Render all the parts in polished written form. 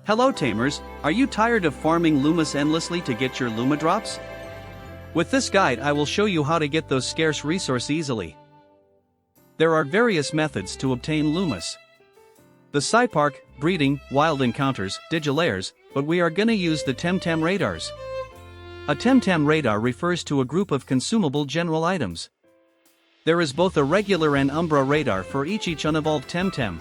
Hello tamers, are you tired of farming Lumas endlessly to get your Luma Drops? With this guide I will show you how to get those scarce resource easily. There are various methods to obtain Lumas. The Scypark, breeding, wild encounters, digilayers, but we are gonna use the Temtem radars. A Temtem radar refers to a group of consumable general items. There is both a regular and umbra radar for each unevolved Temtem.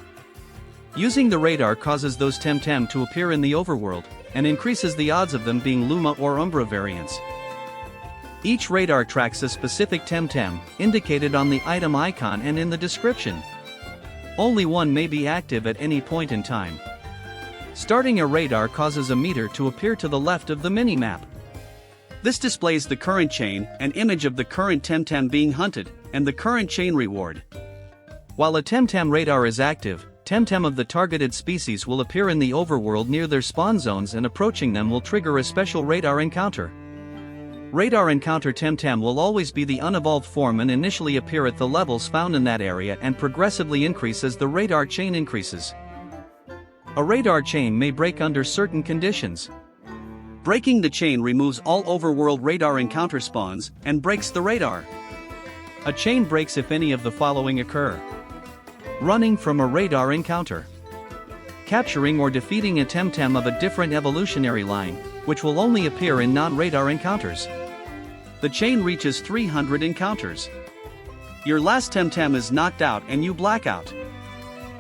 Using the radar causes those Temtem to appear in the overworld, and increases the odds of them being Luma or umbra variants. Each radar tracks a specific Temtem, indicated on the item icon and in the description. Only one may be active at any point in time. Starting a radar causes a meter to appear to the left of the minimap. This displays the current chain, an image of the current Temtem being hunted, and the current chain reward. While a Temtem radar is active, Temtem of the targeted species will appear in the overworld near their spawn zones, and approaching them will trigger a special radar encounter. Radar encounter Temtem will always be the unevolved form and initially appear at the levels found in that area and progressively increase as the radar chain increases. A radar chain may break under certain conditions. Breaking the chain removes all overworld radar encounter spawns and breaks the radar. A chain breaks if any of the following occur: running from a radar encounter, capturing or defeating a Temtem of a different evolutionary line, which will only appear in non-radar encounters. The chain reaches 300 encounters. Your last Temtem is knocked out and you black out.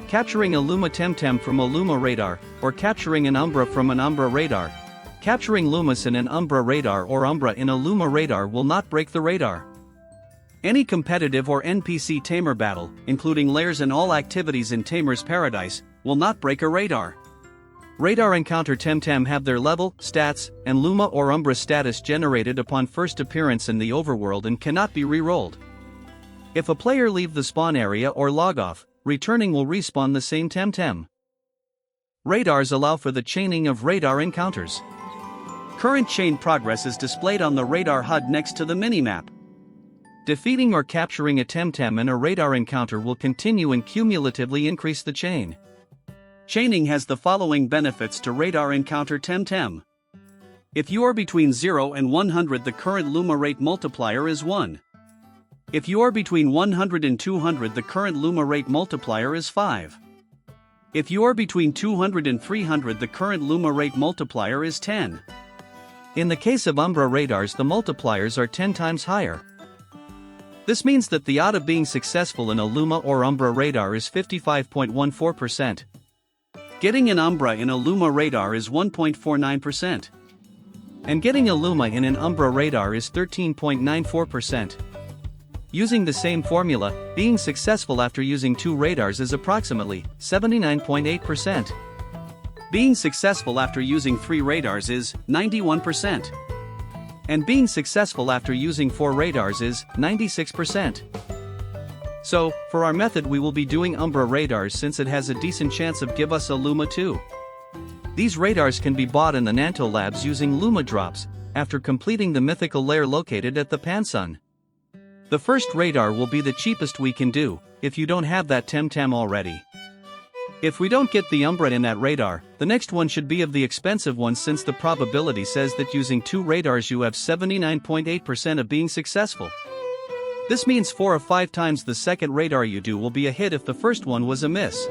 Capturing a Luma Temtem from a Luma radar, or capturing an Umbra from an Umbra radar. Capturing Lumas in an Umbra radar or Umbra in a Luma radar will not break the radar. Any competitive or NPC tamer battle, including lairs and all activities in Tamer's Paradise, will not break a radar. Radar encounter Temtem have their level, stats, and Luma or Umbra status generated upon first appearance in the overworld and cannot be re-rolled. If a player leave the spawn area or log off, returning will respawn the same Temtem. Radars allow for the chaining of radar encounters. Current chain progress is displayed on the radar HUD next to the minimap. Defeating or capturing a Temtem in a radar encounter will continue and cumulatively increase the chain. Chaining has the following benefits to radar encounter Temtem. If you are between 0 and 100, the current Luma rate multiplier is 1. If you are between 100 and 200, the current Luma rate multiplier is 5. If you are between 200 and 300, the current Luma rate multiplier is 10. In the case of Umbra radars, the multipliers are 10 times higher. This means that the odd of being successful in a Luma or Umbra radar is 55.14%. Getting an Umbra in a Luma radar is 1.49%. And getting a Luma in an Umbra radar is 13.94%. Using the same formula, being successful after using 2 radars is approximately 79.8%. Being successful after using 3 radars is 91%. And being successful after using 4 radars is 96%. So, for our method we will be doing Umbra radars since it has a decent chance of give us a Luma too. These radars can be bought in the Nanto labs using Luma Drops, after completing the mythical lair located at the Pansun. The first radar will be the cheapest we can do, if you don't have that Temtem already. If we don't get the Umbra in that radar, the next one should be of the expensive ones, since the probability says that using 2 radars you have 79.8% of being successful. This means 4 or 5 times the second radar you do will be a hit if the first one was a miss.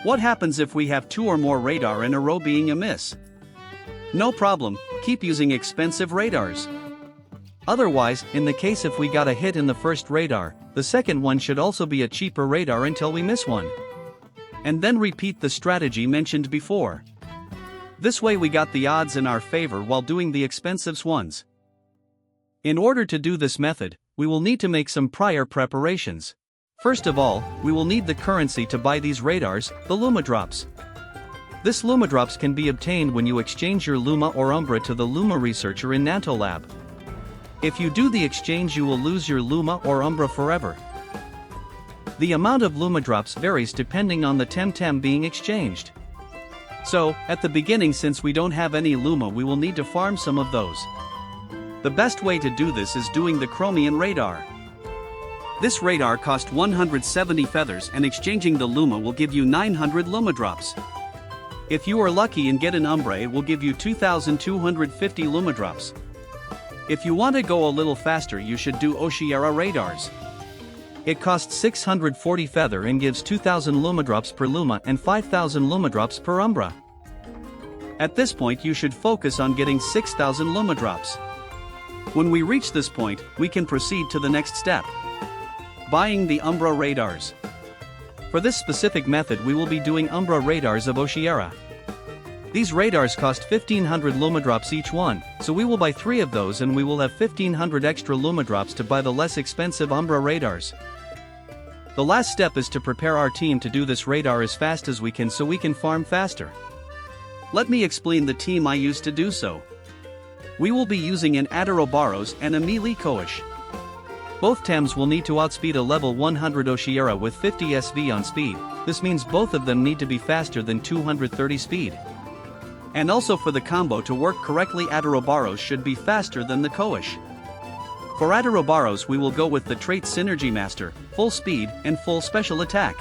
What happens if we have 2 or more radar in a row being a miss? No problem, keep using expensive radars. Otherwise, in the case if we got a hit in the first radar, the second one should also be a cheaper radar until we miss one. And then repeat the strategy mentioned before. This way we got the odds in our favor while doing the expensive ones. In order to do this method, we will need to make some prior preparations. First of all, we will need the currency to buy these radars, the Luma Drops. This Luma Drops can be obtained when you exchange your Luma or Umbra to the Luma researcher in Nanto Lab. If you do the exchange you will lose your Luma or Umbra forever. The amount of Luma Drops varies depending on the Temtem being exchanged. So, at the beginning, since we don't have any Luma, we will need to farm some of those. The best way to do this is doing the Chromium radar. This radar cost 170 feathers and exchanging the Luma will give you 900 Luma Drops. If you are lucky and get an umbra, it will give you 2,250 Luma Drops. If you want to go a little faster, you should do Oshiera radars. It costs 640 feather and gives 2,000 Luma Drops per Luma and 5,000 Luma Drops per umbra. At this point you should focus on getting 6,000 Luma Drops. When we reach this point, we can proceed to the next step. Buying the umbra radars. For this specific method we will be doing umbra radars of Oshiera. These radars cost 1,500 Luma Drops each one, so we will buy 3 of those and we will have 1,500 extra Luma Drops to buy the less expensive umbra radars. The last step is to prepare our team to do this radar as fast as we can so we can farm faster. Let me explain the team I use to do so. We will be using an Aterobaros and a melee Koish. Both Tems will need to outspeed a level 100 Oshiera with 50 SV on speed. This means both of them need to be faster than 230 speed. And also for the combo to work correctly, Aterobaros should be faster than the Koish. For Aterobaros we will go with the trait Synergy Master, full speed and full special attack.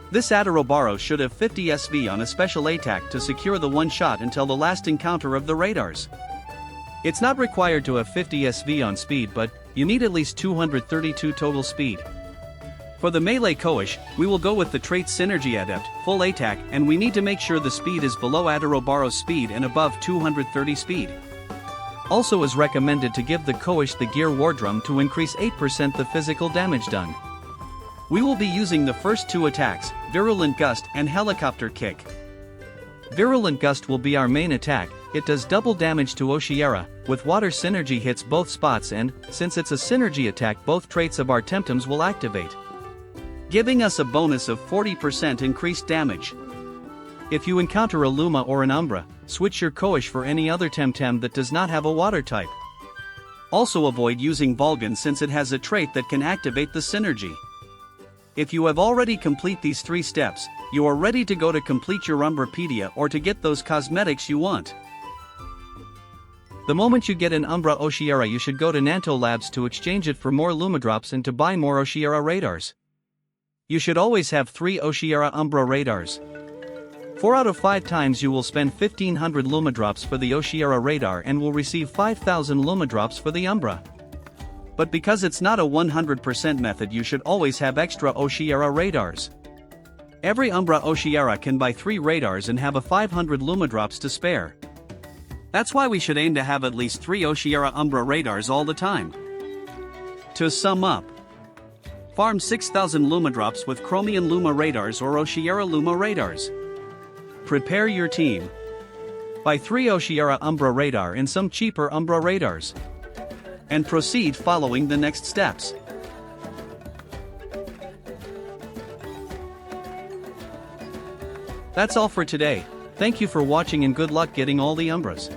This Aterobaros should have 50 SV on a special attack to secure the one shot until the last encounter of the radars. It's not required to have 50 SV on speed, but you need at least 232 total speed. For the melee Koish, we will go with the trait Synergy Adept, full attack, and we need to make sure the speed is below Aterobaros speed and above 230 speed. Also is recommended to give the Koish the Gear War Drum to increase 8% the physical damage done. We will be using the first 2 attacks, Virulent Gust and Helicopter Kick. Virulent Gust will be our main attack. It does double damage to Oshiera, with water synergy hits both spots, and, since it's a synergy attack, both traits of our Temtems will activate, giving us a bonus of 40% increased damage. If you encounter a Luma or an Umbra, switch your Koish for any other Temtem that does not have a water type. Also avoid using Vulcan since it has a trait that can activate the synergy. If you have already complete these 3 steps, you are ready to go to complete your umbrapedia or to get those cosmetics you want. The moment you get an Umbra Oshiera, you should go to Nanto Labs to exchange it for more Luma Drops and to buy more Oshiera radars. You should always have 3 Oshiera Umbra radars. 4 out of 5 times you will spend 1,500 Luma Drops for the Oshiera radar and will receive 5,000 Luma Drops for the Umbra. But because it's not a 100% method, you should always have extra Oshiera radars. Every Umbra Oshiera can buy 3 radars and have a 500 Luma Drops to spare. That's why we should aim to have at least 3 Oshiera Umbra radars all the time. To sum up, farm 6,000 Luma Drops with Chromium Luma radars or Oshiera Luma radars. Prepare your team. Buy 3 Oshiera Umbra radar and some cheaper Umbra radars. And proceed following the next steps. That's all for today. Thank you for watching and good luck getting all the Umbras.